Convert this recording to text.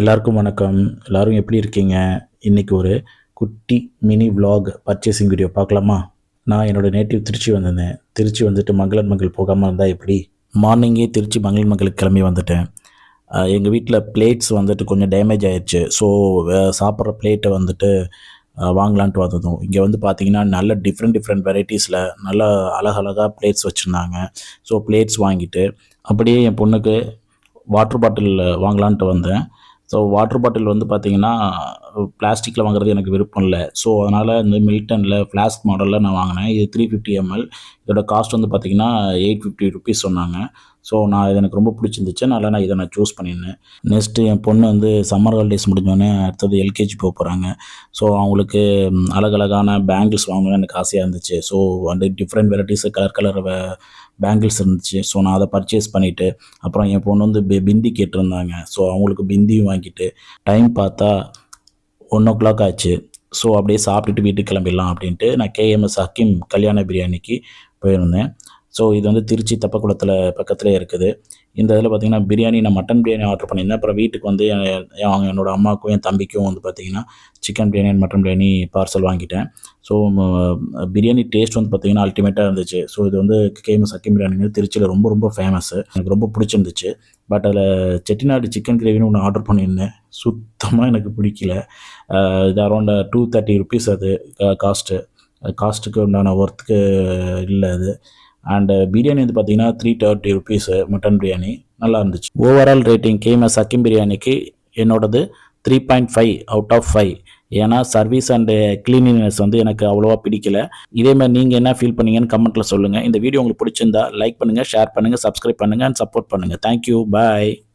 எல்லாருக்கும் வணக்கம். எல்லாரும் எப்படி இருக்கீங்க? இன்னைக்கு ஒரு குட்டி மினி விலாக் பர்ச்சேசிங் வீடியோ பார்க்கலாமா? நான் என்னோட நேட்டிவ் திருச்சி வந்திருந்தேன். திருச்சி வந்துட்டு மங்களன் மங்கள் போகாமல் இருந்தால் எப்படி? மார்னிங்கே திருச்சி மங்களன் மங்களுக்கு கிளம்பி வந்துட்டேன். எங்கள் வீட்டில் பிளேட்ஸ் வந்துட்டு கொஞ்சம் டேமேஜ் ஆயிடுச்சு. ஸோ சாப்பிட்ற பிளேட்டை வந்துட்டு வாங்கலான்ட்டு வந்ததும் இங்கே வந்து பார்த்தீங்கன்னா நல்ல டிஃப்ரெண்ட் வெரைட்டிஸில் நல்லா அழகழகாக பிளேட்ஸ் வச்சுருந்தாங்க. ஸோ பிளேட்ஸ் வாங்கிட்டு அப்படியே என் பொண்ணுக்கு வாட்டர் பாட்டில் வாங்கலான்ட்டு வந்தேன். ஸோ வாட்டர் பாட்டில் வந்து பார்த்தீங்கன்னா பிளாஸ்டிக்கில் வாங்குறது எனக்கு விருப்பம் இல்லை. ஸோ அதனால் இந்த மில்டனில் ஃப்ளாஸ்க் மாடலில் நான் வாங்கினேன். இது 350 ml. இதோட காஸ்ட் வந்து பார்த்தீங்கன்னா ₹850 சொன்னாங்க. ஸோ இது எனக்கு ரொம்ப பிடிச்சிருந்துச்சு. அதனால் நான் இதை சூஸ் பண்ணியிருந்தேன். நெக்ஸ்ட்டு என் பொண்ணு வந்து சம்மர் ஹாலிடேஸ் முடிஞ்சோடனே அடுத்தது எல்கேஜி போகிறாங்க. ஸோ அவங்களுக்கு அழகழகான பேங்கிள்ஸ் வாங்கணும்னு எனக்கு ஆசையாக இருந்துச்சு. ஸோ வந்து டிஃப்ரெண்ட் வெரைட்டிஸ் கலர் பேங்கிள்ஸ் இருந்துச்சு. ஸோ நான் அதை பர்ச்சேஸ் பண்ணிவிட்டு அப்புறம் என் பொண்ணு வந்து பிந்தி கேட்டிருந்தாங்க. ஸோ அவங்களுக்கு பிந்தியும் வாங்கிட்டு டைம் பார்த்தா 1:00 ஆச்சு. ஸோ அப்படியே சாப்பிட்டுட்டு வீட்டுக்கு கிளம்பிடலாம் அப்படின்ட்டு நான் கேஎம்எஸ் ஹக்கீம் கல்யாண பிரியாணிக்கு போயிருந்தேன். ஸோ இது வந்து திருச்சி தப்பக்குளத்தில் பக்கத்துலேயே இருக்குது. இந்த இதில் பார்த்திங்கன்னா பிரியாணி நான் மட்டன் பிரியாணி ஆர்டர் பண்ணியிருந்தேன். அப்புறம் வீட்டுக்கு வந்து என்னோடய அம்மாவுக்கும் என் தம்பிக்கும் வந்து பார்த்திங்கன்னா chicken biryani and mutton biryani parcel வாங்கிட்டேன். ஸோ பிரியாணி டேஸ்ட் வந்து பார்த்திங்கன்னா அல்டிமேட்டாக இருந்துச்சு. ஸோ இது வந்து கேஎம்எஸ் ஹக்கீம் பிரியாணி திருச்சியில் ரொம்ப ஃபேமஸ்ஸு. எனக்கு ரொம்ப பிடிச்சிருந்துச்சு. பட் அதில் செட்டிநாடு சிக்கன் கிரேவின்னு ஒன்று ஆர்டர் பண்ணியிருந்தேன். சுத்தமாக எனக்கு பிடிக்கல. இது அரௌண்ட் ₹230 அது காஸ்ட்டுக்கு உண்டான ஒர்த்துக்கு இல்லை அது. அண்டு பிரியாணி வந்து பார்த்தீங்கன்னா ₹330 மட்டன் பிரியாணி நல்லா இருந்துச்சு. ஓவரால் ரேட்டிங் கேஎம்எஸ் ஹக்கீம் பிரியாணிக்கு என்னோடது 3.5 அவுட் ஆஃப் 5. ஏன்னா சர்வீஸ் அண்டு கிளீனினஸ் வந்து எனக்கு அவ்வளோவா பிடிக்கல. இதேமாதிரி நீங்கள் என்ன ஃபீல் பண்ணீங்கன்னு கமெண்ட்டில் சொல்லுங்கள். இந்த வீடியோ உங்களுக்கு பிடிச்சிருந்தா லைக் பண்ணுங்கள், ஷேர் பண்ணுங்கள், சப்ஸ்கிரைப் பண்ணுங்கள் அண்ட் சப்போர்ட் பண்ணுங்கள். தேங்க்யூ, பாய்.